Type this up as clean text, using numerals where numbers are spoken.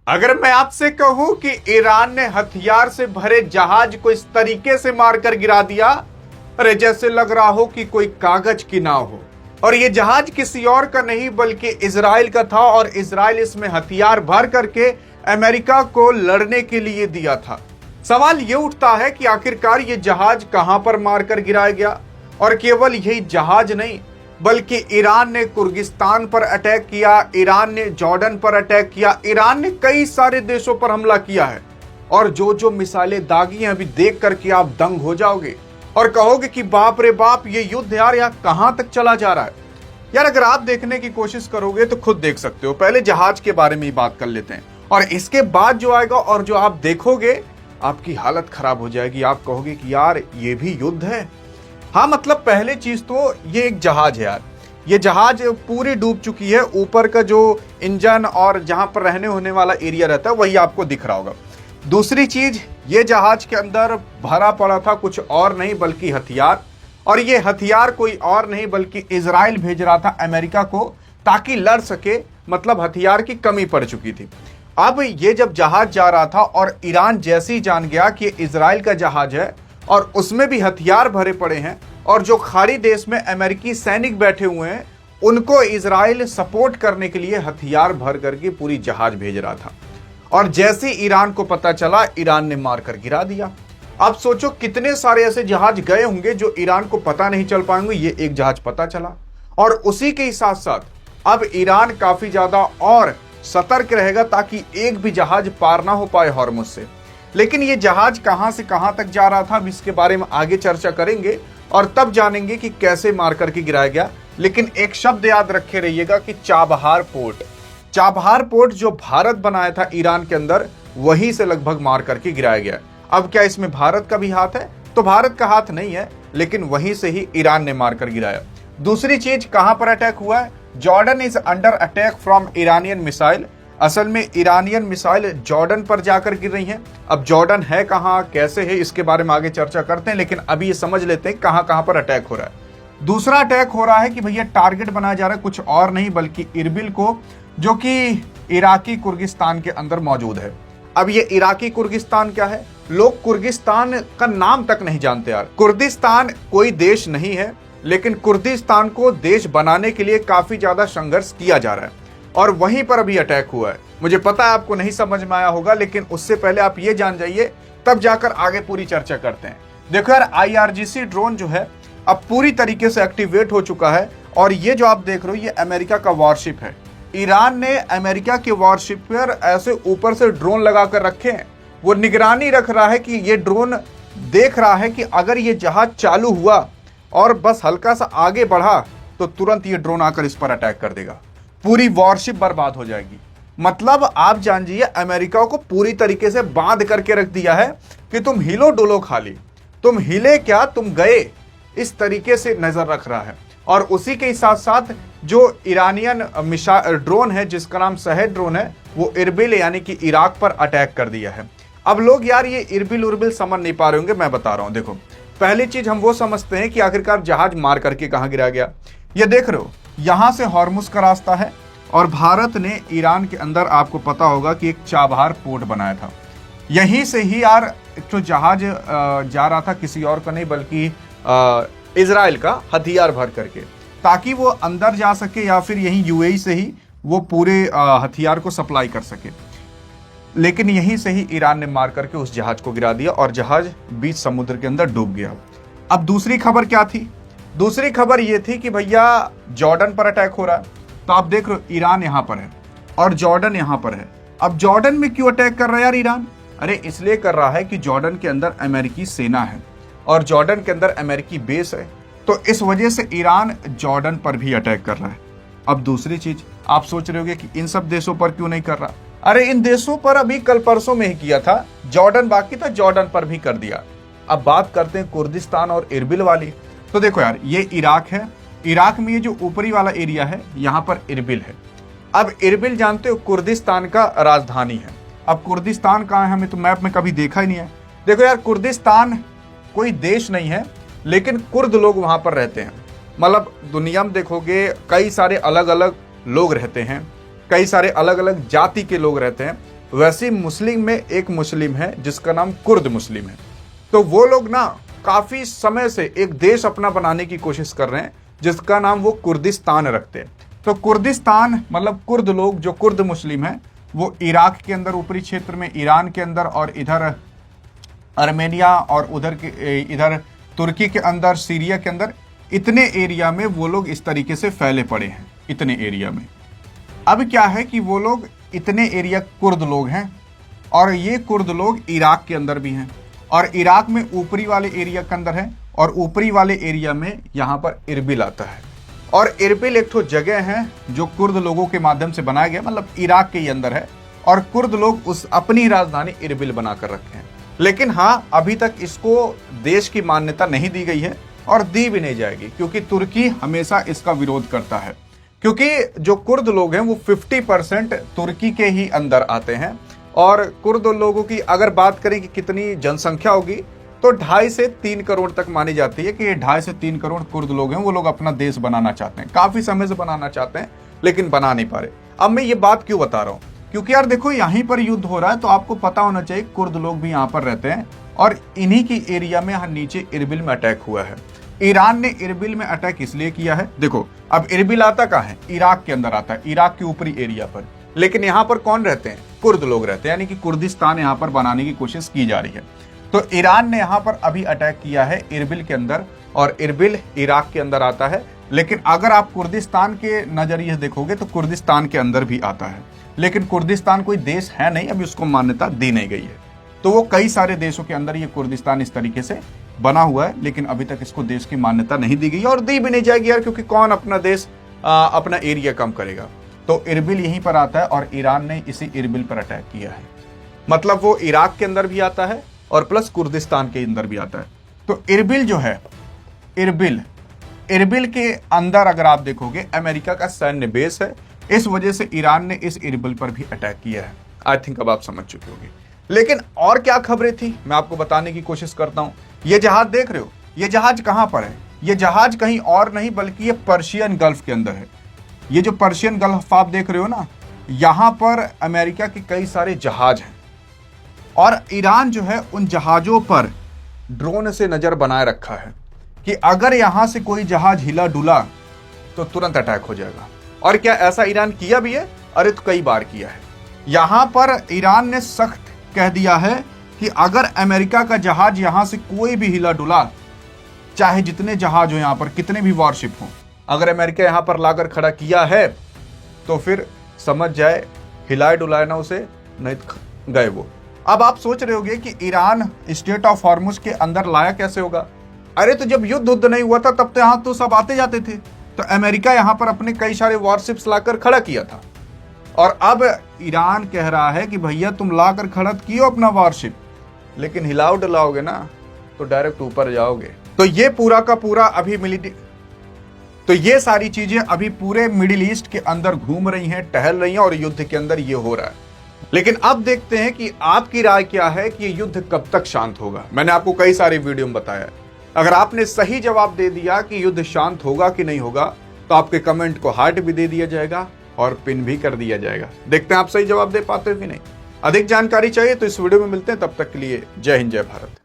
अगर मैं आपसे कहूं कि ईरान ने हथियार से भरे जहाज को इस तरीके से मारकर गिरा दिया, अरे जैसे लग रहा हो कि कोई कागज की नाव हो, और ये जहाज किसी और का नहीं बल्कि इजराइल का था, और इजराइल इसमें हथियार भर करके अमेरिका को लड़ने के लिए दिया था। सवाल ये उठता है कि आखिरकार ये जहाज कहां पर मारकर गिराया गया। और केवल यही जहाज नहीं बल्कि ईरान ने कुर्गिस्तान पर अटैक किया, ईरान ने जॉर्डन पर अटैक किया, ईरान ने कई सारे देशों पर हमला किया है। और जो जो मिसाइलें दागी हैं अभी देख करके आप दंग हो जाओगे और कहोगे कि बाप रे बाप, ये युद्ध यार यहाँ कहां तक चला जा रहा है। यार अगर आप देखने की कोशिश करोगे तो खुद देख सकते हो। पहले जहाज के बारे में ही बात कर लेते हैं, और इसके बाद जो आएगा और जो आप देखोगे आपकी हालत खराब हो जाएगी। आप कहोगे कि यार ये भी युद्ध है। हाँ, मतलब पहले चीज तो ये एक जहाज है यार, ये जहाज पूरी डूब चुकी है। ऊपर का जो इंजन और जहां पर रहने होने वाला एरिया रहता है वही आपको दिख रहा होगा। दूसरी चीज, ये जहाज के अंदर भरा पड़ा था कुछ और नहीं बल्कि हथियार, और ये हथियार कोई और नहीं बल्कि इजराइल भेज रहा था अमेरिका को ताकि लड़ सके। मतलब हथियार की कमी पड़ चुकी थी। अब ये जब जहाज जा रहा था और ईरान जैसे ही जान गया कि इजराइल का जहाज है और उसमें भी हथियार भरे पड़े हैं, और जो खाड़ी देश में अमेरिकी सैनिक बैठे हुए हैं उनको इजराइल सपोर्ट करने के लिए हथियार भर करके पूरी जहाज भेज रहा था। और जैसे ईरान को पता चला, ईरान ने मारकर गिरा दिया। अब सोचो कितने सारे ऐसे जहाज गए होंगे जो ईरान को पता नहीं चल पाएंगे। ये एक जहाज पता चला, और उसी के साथ साथ अब ईरान काफी ज्यादा और सतर्क रहेगा ताकि एक भी जहाज पार ना हो पाए हॉर्मुज से। लेकिन ये जहाज कहां से कहां तक जा रहा था, अब इसके बारे में आगे चर्चा करेंगे और तब जानेंगे कि कैसे मार करके गिराया गया। लेकिन एक शब्द याद रखे रहिएगा कि चाबहार पोर्ट। चाबहार पोर्ट जो भारत बनाया था ईरान के अंदर, वहीं से लगभग मार करके गिराया गया। अब क्या इसमें भारत का भी हाथ है? तो भारत का हाथ नहीं है, लेकिन वहीं से ही ईरान ने मारकर गिराया। दूसरी चीज, कहां पर अटैक हुआ है? Jordan is under attack from Iranian missile. असल में ईरानियन मिसाइल जॉर्डन पर जाकर गिर रही हैं। अब जॉर्डन है कहां, कैसे है, इसके बारे में आगे चर्चा करते हैं, लेकिन अभी ये समझ लेते हैं कहां कहां पर अटैक हो रहा है। दूसरा अटैक हो रहा है कि भैया टारगेट बनाया जा रहा है कुछ और नहीं बल्कि इरबिल को, जो कि इराकी कुर्गिस्तान के अंदर मौजूद है। अब ये इराकी कुर्गिस्तान क्या है? लोग कुर्गिस्तान का नाम तक नहीं जानते यार। कुर्दिस्तान कोई देश नहीं है, लेकिन कुर्दिस्तान को देश बनाने के लिए काफी ज्यादा संघर्ष किया जा रहा है, और वहीं पर अभी अटैक हुआ है। मुझे पता है आपको नहीं समझ में आया होगा, लेकिन उससे पहले आप ये जान जाइए, तब जाकर आगे पूरी चर्चा करते हैं। देखो यार, IRGC ड्रोन जो है अब पूरी तरीके से एक्टिवेट हो चुका है, और ये जो आप देख रहे हो ये अमेरिका का वॉरशिप है। ईरान ने अमेरिका के वॉरशिप पर ऐसे ऊपर से ड्रोन लगाकर रखे हैं। वो निगरानी रख रहा है कि ये ड्रोन देख रहा है कि अगर ये जहाज चालू हुआ और बस हल्का सा आगे बढ़ा तो तुरंत ये ड्रोन आकर इस पर अटैक कर देगा, पूरी वॉरशिप बर्बाद हो जाएगी। मतलब आप जान जाइए, अमेरिका को पूरी तरीके से बांध करके रख दिया है कि तुम हिलो डुलो खाली, तुम हिले क्या तुम गए, इस तरीके से नजर रख रहा है। और उसी के साथ साथ जो ईरानियन ड्रोन है जिसका नाम शहद ड्रोन है, वो इरबिल यानी कि इराक पर अटैक कर दिया है। अब लोग यार ये इरबिल उर्बिल समझ नहीं पा रहे होंगे, मैं बता रहा हूं। देखो, पहली चीज हम वो समझते हैं कि आखिरकार जहाज मार करके कहां गिरा गया। ये देख रहे हो, यहां से हॉर्मुज का रास्ता है, और भारत ने ईरान के अंदर आपको पता होगा कि एक चाबहार पोर्ट बनाया था। यहीं से ही यार एक तो जहाज जा रहा था, किसी और का नहीं बल्कि इजराइल का, हथियार भर करके, ताकि वो अंदर जा सके या फिर यहीं UAE से ही वो पूरे हथियार को सप्लाई कर सके। लेकिन यहीं से ही ईरान ने मार करके उस जहाज को गिरा दिया और जहाज बीच समुद्र के अंदर डूब गया। अब दूसरी खबर क्या थी? दूसरी खबर ये थी कि भैया जॉर्डन पर अटैक हो रहा है। तो आप देख रहे हो, ईरान यहां पर है और जॉर्डन यहां पर है। अब जॉर्डन में क्यों अटैक कर रहा है यार ईरान? अरे इसलिए कर रहा है कि जॉर्डन के अंदर अमेरिकी सेना है और जॉर्डन के अंदर अमेरिकी बेस है, तो इस वजह से ईरान जॉर्डन पर भी अटैक कर रहा है। अब दूसरी चीज, आप सोच रहे होगे कि इन सब देशों पर क्यों नहीं कर रहा? अरे इन देशों पर अभी कल परसों में ही किया था, जॉर्डन बाकी था, जॉर्डन पर भी कर दिया। अब बात करते हैं कुर्दिस्तान और इरबिल वाली। तो देखो यार, ये इराक है, इराक में ये जो ऊपरी वाला एरिया है यहाँ पर इरबिल है। अब इरबिल जानते हो कुर्दिस्तान का राजधानी है। अब कुर्दिस्तान कहाँ है, हमें तो मैप में कभी देखा ही नहीं है। देखो यार, कुर्दिस्तान कोई देश नहीं है, लेकिन कुर्द लोग वहां पर रहते हैं। मतलब दुनिया में देखोगे कई सारे अलग अलग लोग रहते हैं, कई सारे अलग अलग जाति के लोग रहते हैं, वैसे मुस्लिम में एक मुस्लिम है जिसका नाम कुर्द मुस्लिम है। तो वो लोग ना काफी समय से एक देश अपना बनाने की कोशिश कर रहे हैं जिसका नाम वो कुर्दिस्तान रखते हैं। तो कुर्दिस्तान मतलब कुर्द लोग, जो कुर्द मुस्लिम है, वो इराक के अंदर ऊपरी क्षेत्र में, ईरान के अंदर, और इधर आर्मेनिया और इधर तुर्की के अंदर, सीरिया के अंदर, इतने एरिया में वो लोग इस तरीके से फैले पड़े हैं, इतने एरिया में। अब क्या है कि वो लोग इतने एरिया कुर्द लोग हैं, और ये कुर्द लोग इराक के अंदर भी हैं, और इराक में ऊपरी वाले एरिया के अंदर है, और ऊपरी वाले एरिया में यहाँ पर इरबिल आता है। और इरबिल एक तो जगह है जो कुर्द लोगों के माध्यम से बनाया गया, मतलब इराक के ही अंदर है, और कुर्द लोग उस अपनी राजधानी इरबिल बनाकर रखे हैं। लेकिन हाँ, अभी तक इसको देश की मान्यता नहीं दी गई है और दी भी नहीं जाएगी, क्योंकि तुर्की हमेशा इसका विरोध करता है। क्योंकि जो कुर्द लोग हैं वो 50% तुर्की के ही अंदर आते हैं, और कुर्द लोगों की अगर बात करें कि कितनी जनसंख्या होगी तो 2.5 से 3 करोड़ तक मानी जाती है कि ये 2.5 से 3 करोड़ कुर्द लोग हैं। वो लोग अपना देश बनाना चाहते हैं, काफी समय से बनाना चाहते हैं, लेकिन बना नहीं पा रहे। अब मैं ये बात क्यों बता रहा हूँ, क्योंकि यार देखो, यहीं पर युद्ध हो रहा है तो आपको पता होना चाहिए कुर्द लोग भी यहाँ पर रहते हैं, और इन्हीं की एरिया में यहाँ नीचे इरबिल में अटैक हुआ है। ईरान ने इरबिल में अटैक इसलिए किया है, देखो अब इरबिल आता कहाँ है, इराक के अंदर आता है, इराक के ऊपरी एरिया पर। लेकिन यहाँ पर कौन रहते हैं, कुर्द लोग रहते हैं, यानी कि कुर्दिस्तान यहाँ पर बनाने की कोशिश की जा रही है। तो ईरान ने यहाँ पर अभी अटैक किया है इरबिल के अंदर, और इरबिल इराक के अंदर आता है। लेकिन अगर आप कुर्दिस्तान के नजरिए से देखोगे तो कुर्दिस्तान के अंदर भी आता है, लेकिन कुर्दिस्तान कोई देश है नहीं, अभी उसको मान्यता दी नहीं गई है। तो वो कई सारे देशों के अंदर ये कुर्दिस्तान इस तरीके से बना हुआ है, लेकिन अभी तक इसको देश की मान्यता नहीं दी गई और दी भी नहीं जाएगी यार, क्योंकि कौन अपना देश अपना एरिया कम करेगा। तो इरबिल यहीं पर आता है, और ईरान ने इसी इरबिल पर अटैक किया है। मतलब वो इराक के अंदर भी आता है और प्लस कुर्दिस्तान के अंदर भी आता है। तो इरबिल जो है, इरबिल के अंदर अगर आप देखोगे अमेरिका का सैन्य बेस है, इस वजह से ईरान ने इस इरबिल पर भी अटैक किया है। आई थिंक अब आप समझ चुके होंगे। लेकिन और क्या खबरें थी मैं आपको बताने की कोशिश करता हूं। ये जहाज देख रहे हो, ये जहाज कहां पर है, ये जहाज कहीं और नहीं बल्कि ये पर्शियन गल्फ के अंदर है। ये जो पर्शियन गल्फ आप देख रहे हो ना, यहां पर अमेरिका के कई सारे जहाज हैं, और ईरान जो है उन जहाजों पर ड्रोन से नजर बनाए रखा है कि अगर यहां से कोई जहाज हिला डुला तो तुरंत अटैक हो जाएगा। और क्या ऐसा ईरान किया भी है? अरे तो कई बार किया है। यहां पर ईरान ने सख्त कह दिया है कि अगर अमेरिका का जहाज यहां से कोई भी हिला डुला, चाहे जितने जहाज हो यहां पर, कितने भी वॉरशिप हो, अगर अमेरिका यहां पर लाकर खड़ा किया है तो फिर समझ जाए हिलाए डुलाए ना उसे, नहीं तो गए वो। अब आप सोच रहे होंगे कि ईरान स्टेट ऑफ हॉर्मुज के अंदर लाया कैसे होगा? अरे तो जब युद्ध नहीं हुआ था तब तो यहां तो सब आते जाते थे, तो अमेरिका यहां पर अपने कई सारे वॉरशिप्स लाकर खड़ा किया था। और अब ईरान कह रहा है कि भैया तुम लाकर खड़ा कियो अपना वॉरशिप, लेकिन हिलाओ डलाओगे ना तो डायरेक्ट ऊपर जाओगे। तो ये पूरा का पूरा अभी तो ये सारी चीजें अभी पूरे मिडिल ईस्ट के अंदर घूम रही हैं, टहल रही हैं, और युद्ध के अंदर ये हो रहा है। लेकिन अब देखते हैं कि आपकी राय क्या है कि ये युद्ध कब तक शांत होगा। मैंने आपको कई सारे वीडियो में बताया, अगर आपने सही जवाब दे दिया कि युद्ध शांत होगा कि नहीं होगा, तो आपके कमेंट को हार्ट भी दे दिया जाएगा और पिन भी कर दिया जाएगा। देखते हैं आप सही जवाब दे पाते हो कि नहीं। अधिक जानकारी चाहिए तो इस वीडियो में मिलते हैं, तब तक के लिए जय हिंद जय भारत।